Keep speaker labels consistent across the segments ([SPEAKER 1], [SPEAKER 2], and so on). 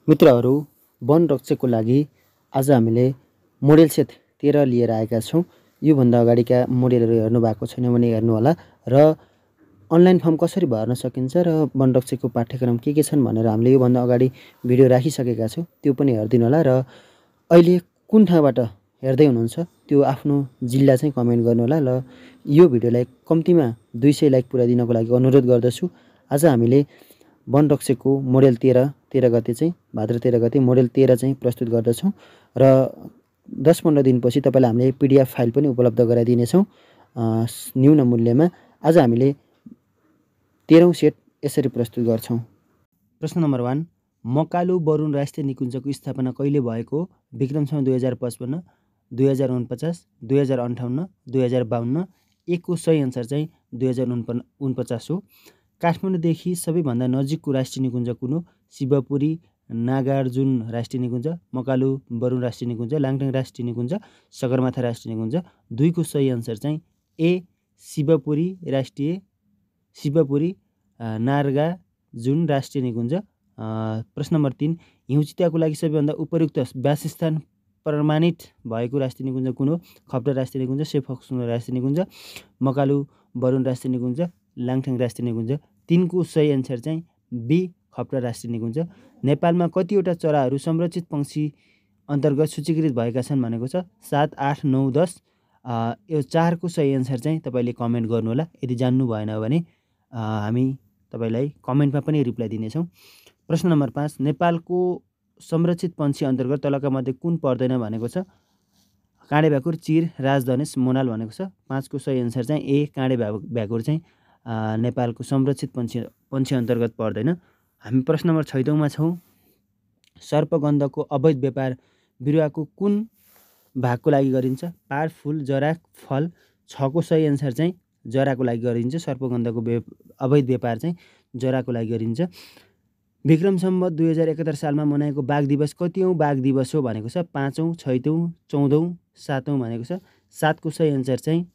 [SPEAKER 1] मित्रहरू, वन रक्षकको लागि आज हामीले मोडेल सेट 13 लिएर आएका छौँ। योभन्दा अगाडिका मोडेलहरू हेर्नु भएको छैन भने हेर्नुहोला र अनलाइन फर्म कसरी भर्न सकिन्छ र वन रक्षकको पाठ्यक्रम के छन् भनेर हामीले योभन्दा अगाडि भिडियो राखिसकेका छौँ, त्यो पनि हेरिदिनु होला। र अहिले कुन ठाउँबाट हेर्दै हुनुहुन्छ त्यो आफ्नो जिल्ला चाहिँ कमेन्ट गर्नुहोला। र यो भिडियोलाई कम्तीमा 200 लाइक पुर्याइदिनको लागि अनुरोध गर्दछु। आज हामीले वन रक्षकको मोडेल 13 गते चाहिँ भाद्र 13 गते मोडेल 13 चाहिँ प्रस्तुत गर्दछौँ र 10-15 दिनपछि तपाईँलाई हामीले PDF फाइल पनि उपलब्ध गराइदिनेछौँ न्यून मूल्यमा। आज हामीले 13औं सेट यसरी प्रस्तुत गर्छौँ। प्रश्न नम्बर 1, मकालु बरुण राष्ट्रिय निकुञ्जको स्थापना कहिले भएको? विक्रमसम्म 2055, 2049, 2058, 2052। एकको सही आन्सर चाहिँ 2049 हो। काठमाडौँदेखि सबैभन्दा नजिकको राष्ट्रिय निकुञ्ज कुन हो? शिवपुरी नागार्जुन राष्ट्रिय निकुञ्ज, मकालु बरुण राष्ट्रिय निकुञ्ज, लाङटाङ राष्ट्रिय निकुञ्ज, सगरमाथा राष्ट्रिय निकुञ्ज। 2 को सही आन्सर चाहिँ ए शिवपुरी नागार्जुन राष्ट्रिय निकुञ्ज। प्रश्न नम्बर 3, हिउँ चिताको लागि सबैभन्दा उपयुक्त वासस्थान प्रमाणित भएको राष्ट्रिय निकुञ्ज कुन हो? खप्टा राष्ट्रिय निकुञ्ज, सेफक्सुङ राष्ट्रिय निकुञ्ज, मकालु बरुण राष्ट्रिय निकुञ्ज, लाङटाङ राष्ट्रिय निकुञ्ज। 3 को सही आन्सर चाहिँ बी खप्टा राष्ट्रिय निकुञ्ज। नेपालमा कतिवटा चराहरू संरक्षित पंक्षी अन्तर्गत सूचीकृत भएका छन् भनेको छ? 7, 8, 9, 10। यो 4 को सही आन्सर चाहिँ तपाईँले कमेन्ट गर्नुहोला। यदि जान्नु भएन भने हामी तपाईँलाई कमेन्टमा पनि रिप्लाई दिनेछौँ। प्रश्न नम्बर 5, नेपालको संरक्षित पंक्षी अन्तर्गत तलका मध्ये कुन पर्दैन भनेको छ? काँडे भ्याकुर, चिर, राजधनेश, मोनाल भनेको छ। 5 को सही आन्सर चाहिँ ए काँडे भ्याकुर चाहिँ नेपालको संरक्षित पंक्षी अन्तर्गत पर्दैन। हामी प्रश्न नम्बर 14 मा छौँ। सर्पगन्धको अवैध व्यापार बिरुवाको कुन भागको लागि गरिन्छ? पात, फूल, जरा, फल। 6 को सही आन्सर चाहिँ जराको लागि गरिन्छ। सर्पगन्धको अवैध व्यापार चाहिँ जराको लागि गरिन्छ। विक्रम सम्वत 2071 सालमा मनाएको बाघ दिवस कतिऔं बाघ दिवस हो भनेको छ? 5औं, 6औं, 14औं, 7औं भनेको छ। 7 को सही आन्सर चाहिँ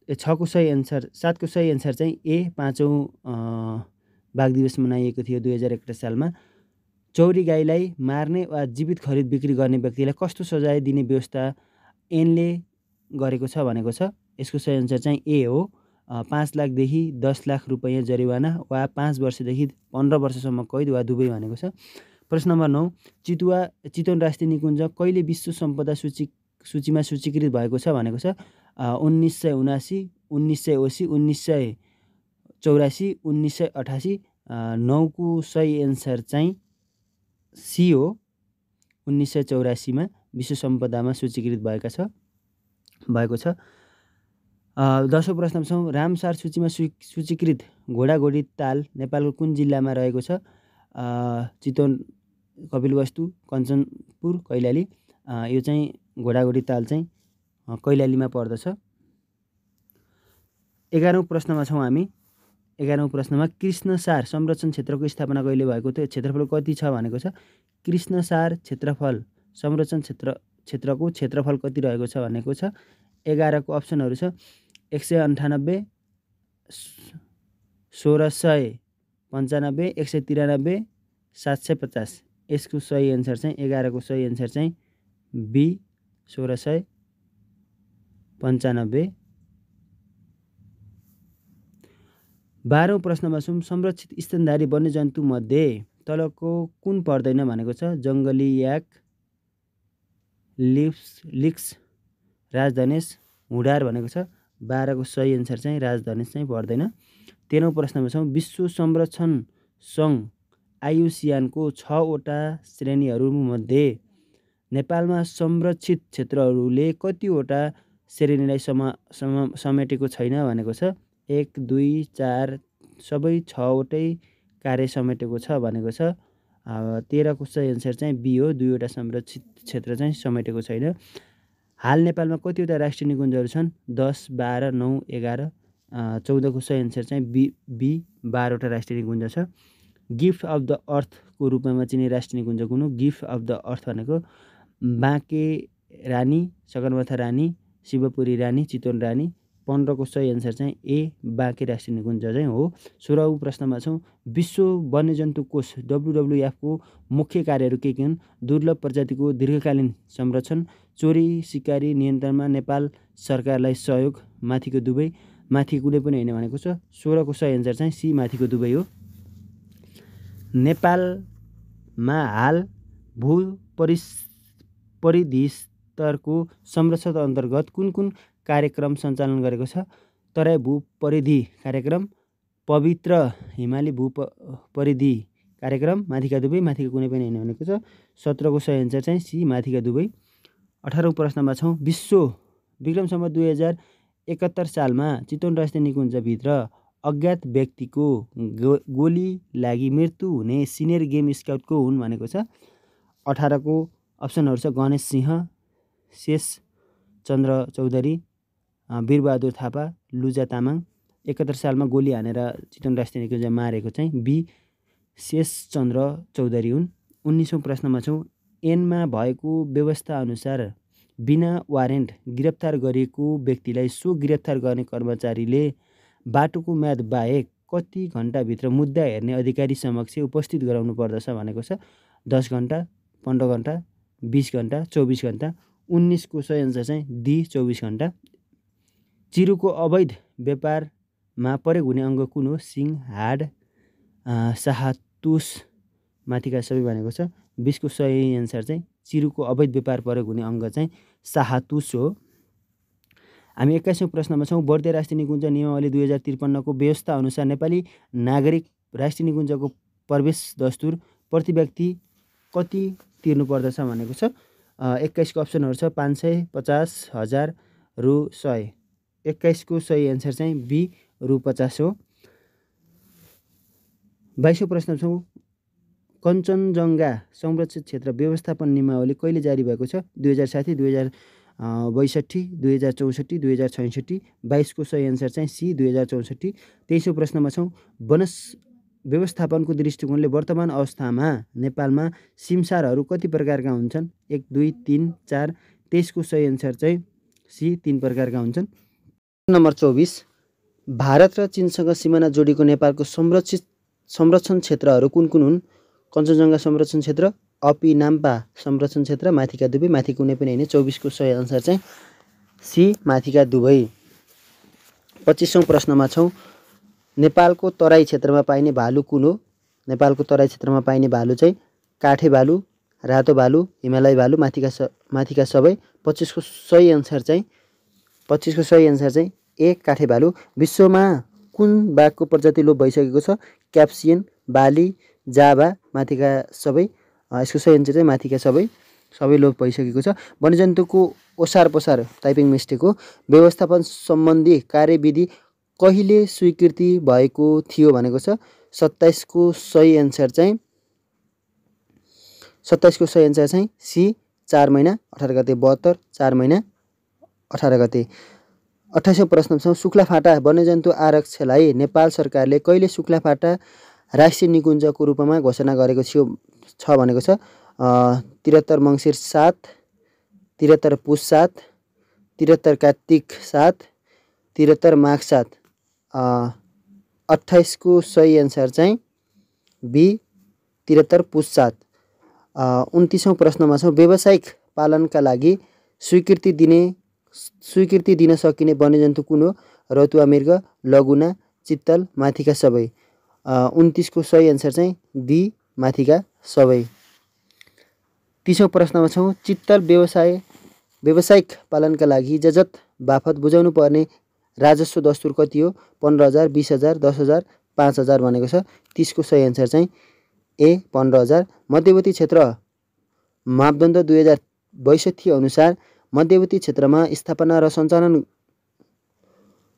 [SPEAKER 1] 6 को सही आन्सर 7 को सही आन्सर चाहिँ ए 5औं बाघ दिवस मनाइएको थियो 2061 सालमा। चौरी गाईलाई मार्ने वा जीवित खरिद बिक्री गर्ने व्यक्तिलाई कस्तो सजाय दिने व्यवस्था ऐनले गरेको छ भनेको छ? यसको सही आन्सर चाहिँ ए हो। 5 लाखदेखि 10 लाख रुपैयाँ जरिवाना वा 5 वर्षदेखि 15 वर्षसम्म कैद वा दुवै भनेको छ। प्रश्न नम्बर 9, चितवन राष्ट्रिय निकुञ्ज कहिले विश्व सम्पदा सूचीमा सूचीकृत भएको छ भनेको छ? 1979, 1980, 1984, 1988। 9 को सही एन्सर चाहिँ सी हो। 1984 मा विश्व सम्पदामा सूचीकृत भएको छ। 10औं प्रश्नमा छौँ। रामसार सूचीमा सूचीकृत घोडाघोडी ताल नेपालको कुन जिल्लामा रहेको छ? चितवन, कपिलवस्तु, कञ्चनपुर, कैलाली। यो चाहिँ घोडाघोडी ताल चाहिँ कैलालीमा पर्दछ। 11औं प्रश्नमा छौँ हामी। 11औं प्रश्नमा कृष्णसार संरक्षण क्षेत्रको स्थापना कहिले भएको थियो? क्षेत्रफल कति छ भनेको छ? कृष्णसार क्षेत्रफल संरक्षण क्षेत्रको क्षेत्रफल कति रहेको छ भनेको छ? 11 को अप्सनहरू छ 198, 1695, 193, 750। यसको सही एन्सर चाहिँ 11 को सही एन्सर चाहिँ बी 1695। 12औं प्रश्नमा छौँ। संरक्षित स्तनधारी वन्यजन्तु मध्ये तलको कुन पर्दैन भनेको छ? जङ्गली याक, लिक्स, राजधनेश, हुडार भनेको छ। 12 को सही एन्सर चाहिँ राजधनेश चाहिँ पर्दैन। 13औं प्रश्नमा छौँ। विश्व संरक्षण सङ्घ आयुसियानको 6 वटा श्रेणीहरूमध्ये नेपालमा संरक्षित क्षेत्रहरूले कतिवटा श्रेणीलाई समेटेको छैन भनेको छ? 1, 2, 4 सबै 6 वटै कार्य समेटेको छ भनेको छ। 13 को सही एन्सर चाहिँ बी हो। 2 वटा संरक्षित क्षेत्र चाहिँ समेटेको छैन। हाल नेपालमा कतिवटा राष्ट्रिय निकुञ्जहरू छन्? 10, 12, 9, 11। 14 को सही एन्सर चाहिँ बी 12 वटा राष्ट्रिय निकुञ्ज छ। गिफ्ट अफ द अर्थको रूपमा चिनिने राष्ट्रिय निकुञ्ज कुन हो? गिफ्ट अफ द अर्थ भनेको बाँके रानी, सगरमाथा रानी, शिवपुरी रानी, चितवन रानी, 15 को सही एन्सर चाहिँ ए बाँके राष्ट्रिय निकुञ्ज चाहिँ हो। 16औं प्रश्नमा छौँ। विश्व वन्यजन्तु कोष WWF को मुख्य कार्यहरू के हुन्? दुर्लभ प्रजातिको दीर्घकालीन संरक्षण, चोरी सिकारी नियन्त्रणमा नेपाल सरकारलाई सहयोग, माथिको दुवै, माथि कुनै पनि होइन भनेको छ। 16 को सही एन्सर चाहिँ सी माथिको दुवै हो। नेपालमा हाल भू परिधि स्तरको संरक्षण अन्तर्गत कुन कुन कार्यक्रम सञ्चालन गरेको छ? तराई भू परिधि कार्यक्रम, पवित्र हिमाली भू परिधि कार्यक्रम, माथिका दुवै, माथिका कुनै पनि होइन भनेको छ। 17 को सही एन्सर चाहिँ सी माथिका दुवै। 18औं प्रश्नमा छौँ। विक्रम सम्वत 2071 सालमा चितवन राष्ट्रिय निकुञ्जभित्र अज्ञात व्यक्तिको गोली लागि मृत्यु हुने सिनियर गेम स्काउट को हुन् भनेको छ। 18 को अप्सनहरू छ गणेश सिंह, शेष चन्द्र चौधरी, वीरबहादुर थापा, लुजा तामाङ। 71 सालमा गोली हानेर चितवन राष्ट्रिय निकुञ्ज मारेको चाहिँ बी शेष चन्द्र चौधरी हुन्। 19औं प्रश्नमा छौँ। एनमा भएको व्यवस्था अनुसार बिना वारेन्ट गिरफ्तार गरिएको व्यक्तिलाई सो गिरफ्तार गर्ने कर्मचारीले बाटोको म्याद बाहेक कति घण्टाभित्र मुद्दा हेर्ने अधिकारी समक्ष उपस्थित गराउनु पर्दछ भनेको छ। 10 घण्टा, 15 घण्टा, 20 घण्टा, 24 घण्टा। 19 को सही एन्सर चाहिँ डी 24 घण्टा। चिरुको अवैध व्यापारमा प्रयोग हुने अङ्ग कुन हो? सिङ, हाड, साहतुस, माथिका सबै भनेको छ। 20 को सही एन्सर चाहिँ चिरुको अवैध व्यापार प्रयोग हुने अङ्ग चाहिँ साहतुस हो। हामी 21औं प्रश्नमा छौँ। बर्दिया राष्ट्रिय निकुञ्ज नियमावली 2053 को व्यवस्था अनुसार नेपाली नागरिक राष्ट्रिय निकुञ्जको प्रवेश दस्तुर प्रति व्यक्ति कति तिर्नु पर्दछ भनेको छ। 21 को अप्सनहरू छ 500, 50, 1000, रु 100। 21 को सही एन्सर चाहिँ बी रु 50 हो। 22औं प्रश्न छौँ। कञ्चनजङ्घा संरक्षित क्षेत्र व्यवस्थापन नियमावली कहिले जारी भएको छ? 2060, 2062, 2064, 2066। 22 को सही एन्सर चाहिँ सी 2064। 23औं प्रश्नमा छौँ। वन व्यवस्थापनको दृष्टिकोणले वर्तमान अवस्थामा नेपालमा सिमसारहरू कति प्रकारका हुन्छन्? 1, 2, 3, 4। 23 को सही एन्सर चाहिँ सी 3 प्रकारका हुन्छन्। नम्बर 24। भारत र चीनसँग सिमाना जोडिएको नेपालको संरक्षण क्षेत्रहरू कुन कुन हुन्? कञ्चनजङ्घा संरक्षण क्षेत्र, अपी नाम्पा संरक्षण क्षेत्र, माथिका दुवै, माथि कुनै पनि होइन। 24 को सही एन्सर चाहिँ सी माथिका दुवै। 25औं प्रश्नमा छौँ। नेपालको तराई क्षेत्रमा पाइने भालु कुन हो? नेपालको तराई क्षेत्रमा पाइने भालु चाहिँ काठे भालु, रातो भालु, हिमालय भालु, माथिका सबै। 25 को सही एन्सर चाहिँ ए काठे भालु। विश्वमा कुन बाघको प्रजाति लोप भइसकेको छ? क्याप्सियन, बाली, जाभा, माथिका सबै। यसको सही एन्सर चाहिँ माथिका सबै लोप भइसकेको छ। वन्यजन्तुको ओसार पसार टाइपिङ मिस्टेक हो। व्यवस्थापन सम्बन्धी कार्यविधि कहिले स्वीकृति भएको थियो भनेको छ। 27 को सही एन्सर चाहिँ सी 4 महिना 18 गते। 72 4 महिना 18 गते। 28औं प्रश्न छौँ। सुक्लाफाटा वन्यजन्तु आरक्षलाई नेपाल सरकारले कहिले सुक्लाफाटा राष्ट्रिय निकुञ्जको रूपमा घोषणा गरेको छ भनेको छ। 73 मङ्सिर 7, 73 पुस 7, 73 कार्तिक 7, 73 माघ 7। 28 को सही एन्सर चाहिँ बी 73 पुस 7। 29औं प्रश्नमा छौँ। व्यावसायिक पालनका लागि स्वीकृति दिन सकिने वन्यजन्तु कुन हो? रतुवा मृग, लगुना, चित्तल, माथिका सबै। 29 को सही एन्सर चाहिँ डी माथिका सबै। 30औं प्रश्नमा छौँ। चित्तल व्यावसायिक पालनका लागि इजाजत बापत बुझाउनु पर्ने राजस्व दस्तुर कति हो? 15,000, 20,000, 10,000, 5,000 भनेको छ। 30 को सही एन्सर चाहिँ ए 15,000। मध्यवर्ती क्षेत्र मापदण्ड 2062 अनुसार मध्यवर्ती क्षेत्रमा स्थापना र सञ्चालन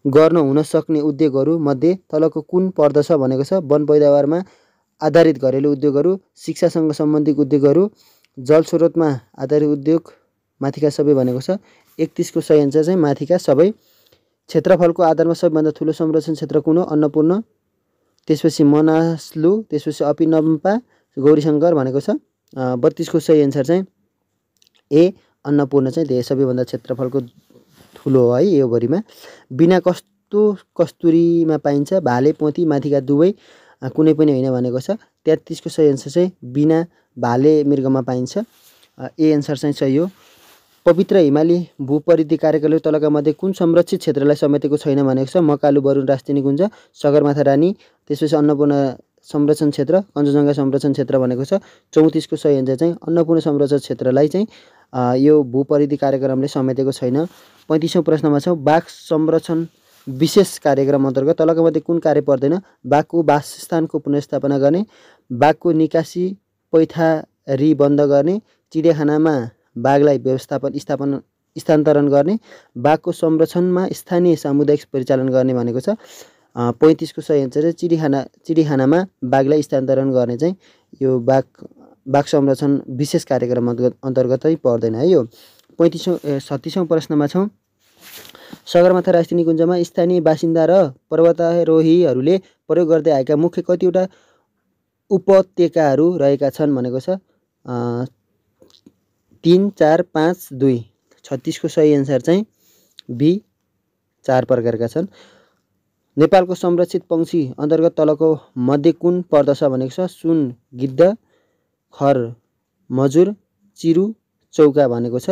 [SPEAKER 1] गर्न हुन सक्ने उद्योगहरू मध्ये तलको कुन पर्दछ भनेको छ। वन पैदावारमा आधारित घरेलु उद्योगहरू, शिक्षासँग सम्बन्धित उद्योगहरू, जलस्रोतमा आधारित उद्योग, माथिका सबै भनेको छ। 31 को सही एन्सर चाहिँ माथिका सबै। क्षेत्रफलको आधारमा सबैभन्दा ठुलो संरक्षण क्षेत्र कुन हो? अन्नपूर्ण, त्यसपछि मनासलु, त्यसपछि अपिनम्पा, गौरीशङ्कर भनेको छ। 32 को सही एन्सर चाहिँ ए अन्नपूर्ण चाहिँ सबैभन्दा क्षेत्रफलको ठुलो हो है यो भरिमा। बिना कस्तो कस्तुरीमा पाइन्छ, भाले पोथी माथिका दुवै कुनै पनि होइन भनेको छ। 33 को सही एन्सर चाहिँ बिना भाले मृगमा पाइन्छ। ए एन्सर चाहिँ सही हो। पवित्र हिमाली भूपरिधि कार्यक्रमले तलका मध्ये कुन संरक्षित क्षेत्रलाई समेटेको छैन भनेको छ। मकालु बरुण राष्ट्रिय निकुञ्ज, सगरमाथा रानी, त्यसपछि अन्नपूर्ण संरक्षण क्षेत्र, कञ्चनजङ्घा संरक्षण क्षेत्र भनेको छ। 34 को सही एन्सर चाहिँ अन्नपूर्ण संरक्षण क्षेत्रलाई चाहिँ यो भूपरिधि कार्यक्रमले समेटेको छैन। 35औं प्रश्नमा छौँ, बाघ संरक्षण विशेष कार्यक्रम अन्तर्गत तलका मध्ये कुन कार्य पर्दैन। बाघको वासस्थानको पुनर्स्थापना गर्ने, बाघको निकासी पैठारी बन्द गर्ने, चिडियाखानामा बाघलाई स्थानान्तरण गर्ने, बाघको संरक्षणमा स्थानीय सामुदायिक परिचालन गर्ने भनेको छ। 35 को सही एन्सर चाहिँ चिडियाखानामा बाघलाई स्थानान्तरण गर्ने चाहिँ यो बाघ संरक्षण विशेष कार्यक्रम अन्तर्गतै पर्दैन है यो। 36औं प्रश्नमा छौँ, सगरमाथा राष्ट्रिय निकुञ्जमा स्थानीय बासिन्दा र पर्वतारोहीहरूले प्रयोग गर्दै आएका मुख्य कतिवटा उपत्यकाहरू रहेका छन् भनेको छ। 3, 4, 5, 2। 36 को सही एन्सर चाहिँ बी 4 प्रकारका छन्। नेपालको संरक्षित पंक्षी अन्तर्गत तलको मध्ये कुन पर्दछ भनेको छ। सुन, गिद्ध, खर, मजुर, चिरु, चौका भनेको छ।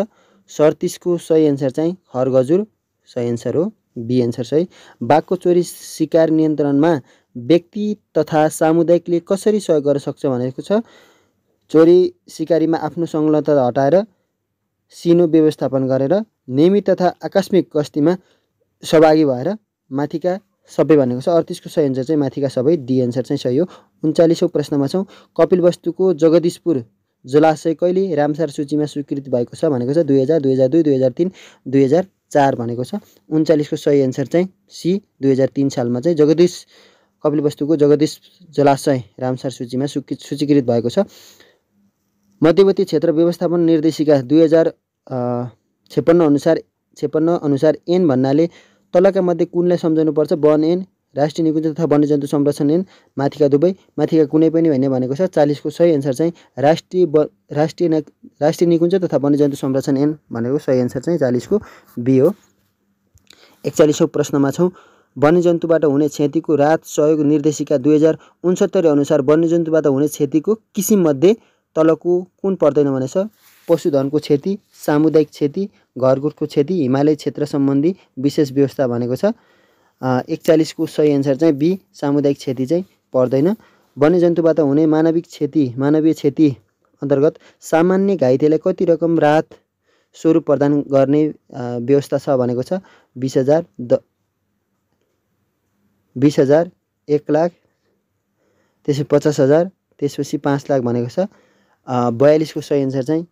[SPEAKER 1] 37 को सही एन्सर चाहिँ खरगजुर सही एन्सर हो, बी एन्सर सही। बाघको चोरी शिकार नियन्त्रणमा व्यक्ति तथा सामुदायिकले कसरी सहयोग गर्न सक्छ भनेको छ। चोरी शिकारीमा आफ्नो संलग्नता हटाएर सिनो व्यवस्थापन गरेर नियमित तथा आकस्मिक गस्तीमा सहभागी भएर माथिका सबै भनेको छ। 38 को सही एन्सर चाहिँ माथिका सबै, डी एन्सर चाहिँ सही हो। 39औं प्रश्नमा छौँ, कपिलवस्तुको जगदीशपुर जलाशय कहिले रामसार सूचीमा स्वीकृत भएको छ भनेको छ। 2000, 2002, 2003, 2004 भनेको छ। 39 को सही एन्सर चाहिँ सी 2003 सालमा चाहिँ कपिलवस्तुको जगदीश जलाशय रामसार सूचीमा सूचीकृत भएको छ। मध्यवर्ती क्षेत्र व्यवस्थापन निर्देशिका 2056 अनुसार एन भन्नाले तलका मध्ये कुनलाई सम्झाउनुपर्छ। वन एन, राष्ट्रिय निकुञ्ज तथा वन्यजन्तु संरक्षण एन, माथिका दुवै, माथिका कुनै पनि होइन भनेको छ। 40 को सही एन्सर चाहिँ राष्ट्रिय निकुञ्ज तथा वन्यजन्तु संरक्षण एन भनेको सही एन्सर चाहिँ 40 को बी हो। 41औं प्रश्नमा छौँ, वन्यजन्तुबाट हुने क्षतिको राहत सहयोग निर्देशिका 2069 अनुसार वन्यजन्तुबाट हुने क्षतिको किसिममध्ये तलको कुन पर्दैन भनेछ। पशुधनको क्षति, सामुदायिक क्षति, घरको क्षति, हिमालय क्षेत्र सम्बन्धी विशेष व्यवस्था भनेको छ। 41 को सही एन्सर चाहिँ बी सामुदायिक क्षति चाहिँ पर्दैन। वन्यजन्तुबाट हुने मानवीय क्षति अन्तर्गत सामान्य घाइतेलाई कति रकम राहत स्वरूप प्रदान गर्ने व्यवस्था छ भनेको छ। 20,000, 20,000, 1 लाख, त्यसपछि 50,000, त्यसपछि 5 लाख भनेको छ। 42 को सही एन्सर चाहिँ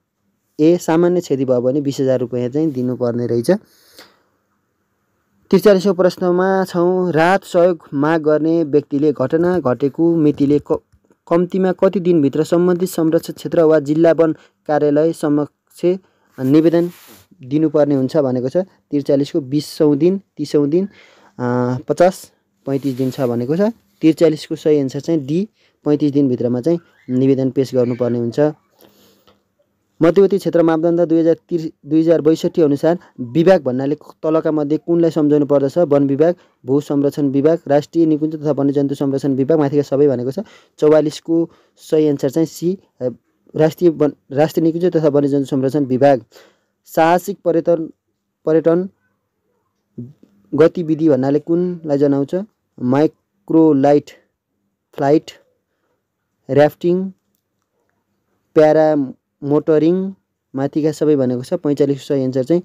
[SPEAKER 1] ए सामान्य क्षति भयो भने 20,000 रुपैयाँ चाहिँ दिनुपर्ने रहेछ। 43औं प्रश्नमा छौँ, राहत सहयोग माग गर्ने व्यक्तिले घटना घटेको मितिले कम्तीमा कति दिनभित्र सम्बन्धित संरक्षित क्षेत्र वा जिल्ला वन कार्यालय समक्ष निवेदन दिनुपर्ने हुन्छ भनेको छ। 43 को 20औं दिन, 30औं दिन, 50, 35 दिन छ भनेको छ। 43 को सही एन्सर चाहिँ डी 35 दिनभित्रमा चाहिँ निवेदन पेश गर्नुपर्ने हुन्छ। मध्यवर्ती क्षेत्र मापदण्ड 2062 अनुसार विभाग भन्नाले तलका मध्ये कुनलाई सम्झाउनु पर्दछ। वन विभाग, भू संरक्षण विभाग, राष्ट्रिय निकुञ्ज तथा वन्यजन्तु संरक्षण विभाग, माथिका सबै भनेको छ। 44 को सही एन्सर चाहिँ सी राष्ट्रिय निकुञ्ज तथा वन्यजन्तु संरक्षण विभाग। साहसिक पर्यटन गतिविधि भन्नाले कुनलाई जनाउँछ। माइक्रोलाइट फ्लाइट, र्याफ्टिङ, प्यारामोटरिङ, माथिका सबै भनेको छ। 45 सही एन्सर चाहिँ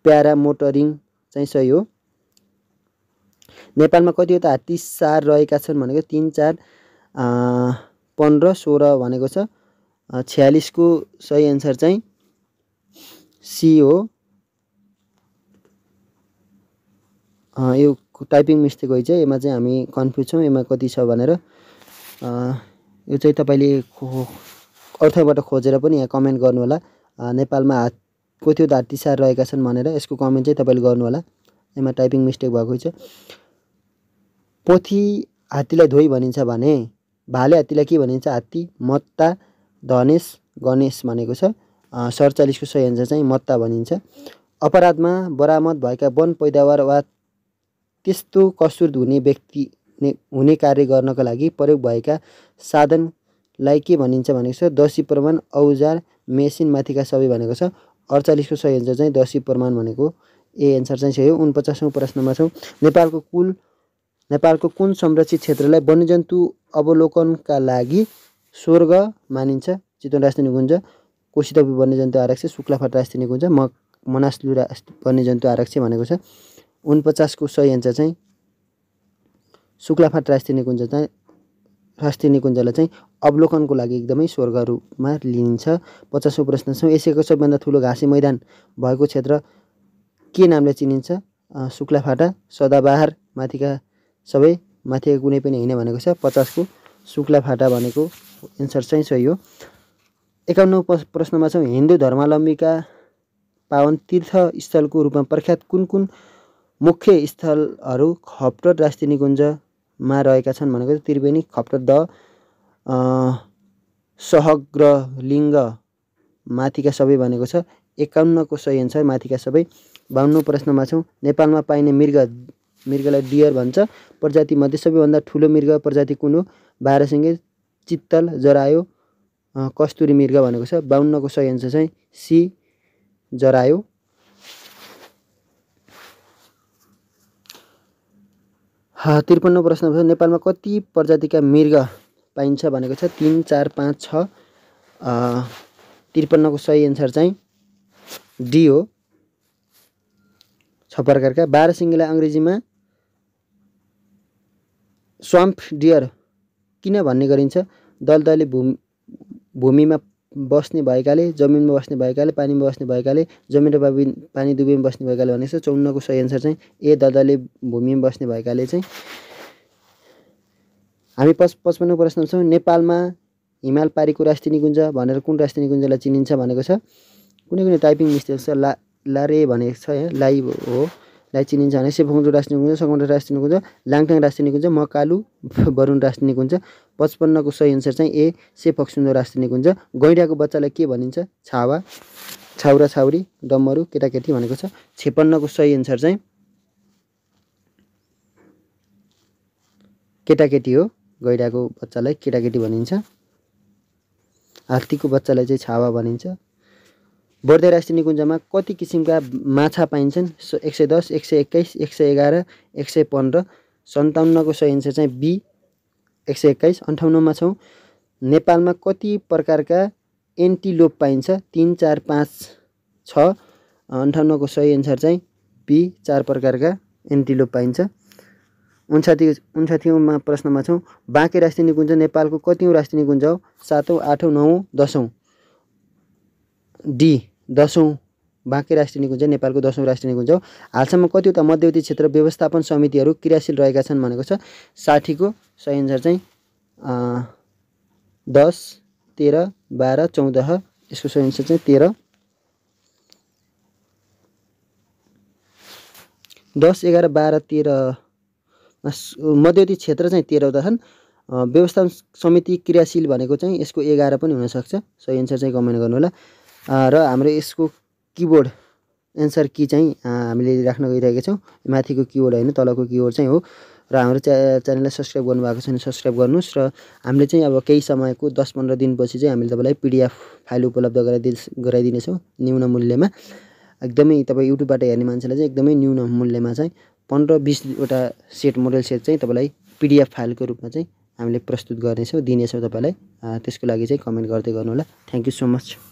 [SPEAKER 1] प्यारामोटरिङ चाहिँ सही हो। नेपालमा कतिवटा हात्ती सार रहेका छन् भनेको 3, 4, 15, 16 भनेको छ। 46 को सही एन्सर चाहिँ सी हो। यो टाइपिङ मिस्टेक होइ चाहिँ, यसमा चाहिँ हामी कन्फ्युज छौँ यसमा कति छ भनेर। यो चाहिँ तपाईँले अर्थबाट खोजेर पनि यहाँ कमेन्ट गर्नु होला। नेपालमा कतिवटा हात्ती सार रहेका छन् भनेर यसको कमेन्ट चाहिँ तपाईँले गर्नु होला। यसमा टाइपिङ मिस्टेक भएको छ। पोथी हात्तीलाई धोइ भनिन्छ भने भाले हात्तीलाई के भनिन्छ। हात्ती, मत्ता, धनेश, गणेश भनेको छ। 47 को सही एन्सर चाहिँ मत्ता भनिन्छ।
[SPEAKER 2] अपराधमा बरामद भएका वन पैदावार वा त्यस्तो कसुर हुने कार्य गर्नका लागि प्रयोग भएका साधनलाई के भनिन्छ भनेको छ दसी प्रमाण औजार मेसिन माथिका सबै भनेको छ। 48 को सही एन्सर चाहिँ दसी प्रमाण भनेको ए एन्सर चाहिँ सही हो। 49औं प्रश्नमा छौँ। नेपालको कुन संरक्षित क्षेत्रलाई वन्यजन्तु अवलोकनका लागि स्वर्ग मानिन्छ? चितवन राष्ट्रिय निकुञ्ज, कोसीतपुर वन्यजन्तु आरक्ष, शुक्लाफाट राष्ट्रिय निकुञ्ज, मनासलु वन्यजन्तु आरक्ष भनेको छ। 49 को सही एन्सर चाहिँ शुक्लाफाट राष्ट्रिय निकुञ्जलाई चाहिँ अवलोकनको लागि एकदमै स्वर्ग रूपमा लिइन्छ। 50औं प्रश्न छौँ। एसियाको सबैभन्दा ठुलो घाँसे मैदान भएको क्षेत्र के नामले चिनिन्छ? शुक्लाफाटा, सदाबहार, माथिका सबै, माथिका कुनै पनि होइन भनेको छ। 50 को शुक्लाफाटा भनेको एन्सर चाहिँ सही हो। 51औं प्रश्नमा छौँ। हिन्दू धर्मावलम्बीका पावन तीर्थस्थलको रूपमा प्रख्यात कुन कुन मुख्य स्थलहरू खप्टर राष्ट्रिय निकुञ्जमा रहेका छन् भनेको छ। त्रिवेणी, खप्टर, द सहग्रलिङ्ग, माथिका सबै भनेको छ। 51 को सही एन्सर माथिका सबै। 52औं प्रश्नमा छौँ। नेपालमा पाइने मृगलाई डियर भन्छ। प्रजाति मध्ये सबैभन्दा ठुलो मृग प्रजाति कुन हो? 12 सिङे, चित्तल, जरायो, कस्तुरी मृग भनेको छ। 52 को सही एन्सर चाहिँ सी जरायो। 53 प्रश्न छ। नेपालमा कति प्रजातिका मृग पाइन्छ भनेको छ? 3, 4, 5, 6। 53 को सही एन्सर चाहिँ डी हो, 6 प्रकारका। 12 सिङेलाई अङ्ग्रेजीमा स्वाम्प डियर किन भन्ने गरिन्छ? दलदले भूमिमा बस्ने भएकाले, जमिनमा बस्ने भएकाले, पानीमा बस्ने भएकाले, जमिन र पानी दुवैमा बस्ने भएकाले भनेको छ। 54 को सही एन्सर चाहिँ ए दलदले भूमिमा बस्ने भएकाले चाहिँ। हामी 55 प्रश्न छौँ। नेपालमा हिमाल पारीको राष्ट्रिय निकुञ्ज भनेर कुन राष्ट्रिय निकुञ्जलाई चिनिन्छ भनेको छ? कुनै टाइपिङ मिस्टेक छ। लारे भनेको छ, यहाँ लाई हो, लाई चिनिन्छ भने सेफोङजो राष्ट्रिय निकुञ्ज, सगौँडा राष्ट्रिय निकुञ्ज, लाङटाङ राष्ट्रिय निकुञ्ज, मकालु बरुण राष्ट्रिय निकुञ्ज। 55 को सही एन्सर चाहिँ ए सेफोक्सुन्दो राष्ट्रिय निकुञ्ज। गैंडाको बच्चालाई के भनिन्छ? छावा, छाउरा छाउरी, डम्बरू, केटाकेटी भनेको छ। 56 को सही एन्सर चाहिँ केटाकेटी हो। गैंडाको बच्चालाई केटाकेटी भनिन्छ। हात्तीको बच्चालाई चाहिँ छावा भनिन्छ। बर्दिया राष्ट्रिय निकुञ्जमा कति किसिमका माछा पाइन्छन्? 110, 121, 111, 115। 57 को सही एन्सर चाहिँ बी 121। 58 मा छौँ। नेपालमा कति प्रकारका एन्टिलोप पाइन्छ? 3, 4, 5, 6। 58 को सही एन्सर चाहिँ बी 4 प्रकारका एन्टिलोप पाइन्छ। 59औं प्रश्नमा छौँ। बाँके राष्ट्रिय निकुञ्ज नेपालको कतिौँ राष्ट्रिय निकुञ्ज हो? 7औं, 8औं, 9औं, 10औं। डी 10औं बाँके राष्ट्रिय निकुञ्ज नेपालको 10औं राष्ट्रिय निकुञ्ज हो। हालसम्म कतिवटा मध्यवर्ती क्षेत्र व्यवस्थापन समितिहरू क्रियाशील रहेका छन् भनेको छ? 60 को सही एन्सर चाहिँ 10, 13, 12, 14। यसको सही एन्सर चाहिँ 13। 10, 11, 12, 13 मध्यवर्ती क्षेत्र चाहिँ 13 छन्। व्यवस्थापन समिति क्रियाशील भनेको चाहिँ यसको 11 पनि हुनसक्छ। सही एन्सर चाहिँ कमेन्ट गर्नु होला। र हाम्रो यसको किबोर्ड एन्सर की चाहिँ हामीले राख्न गइरहेका छौँ। माथिको किबोर्ड होइन, तलको किबोर्ड चाहिँ हो। र हाम्रो च्यानललाई सब्सक्राइब गर्नुभएको छैन सब्सक्राइब गर्नुहोस्। र हामीले चाहिँ अब केही समयको 10-15 दिनपछि चाहिँ हामीले तपाईँलाई PDF फाइल उपलब्ध गराइदिनेछौँ न्यून मूल्यमा। एकदमै तपाईँ युट्युबबाट हेर्ने मान्छेलाई चाहिँ एकदमै न्यून मूल्यमा चाहिँ 15-20 वटा मोडल सेट चाहिँ तपाईँलाई PDF फाइलको रूपमा चाहिँ हामीले प्रस्तुत गर्नेछौँ, दिनेछौँ तपाईँलाई। त्यसको लागि चाहिँ कमेन्ट गर्दै गर्नु होला। Thank you so much.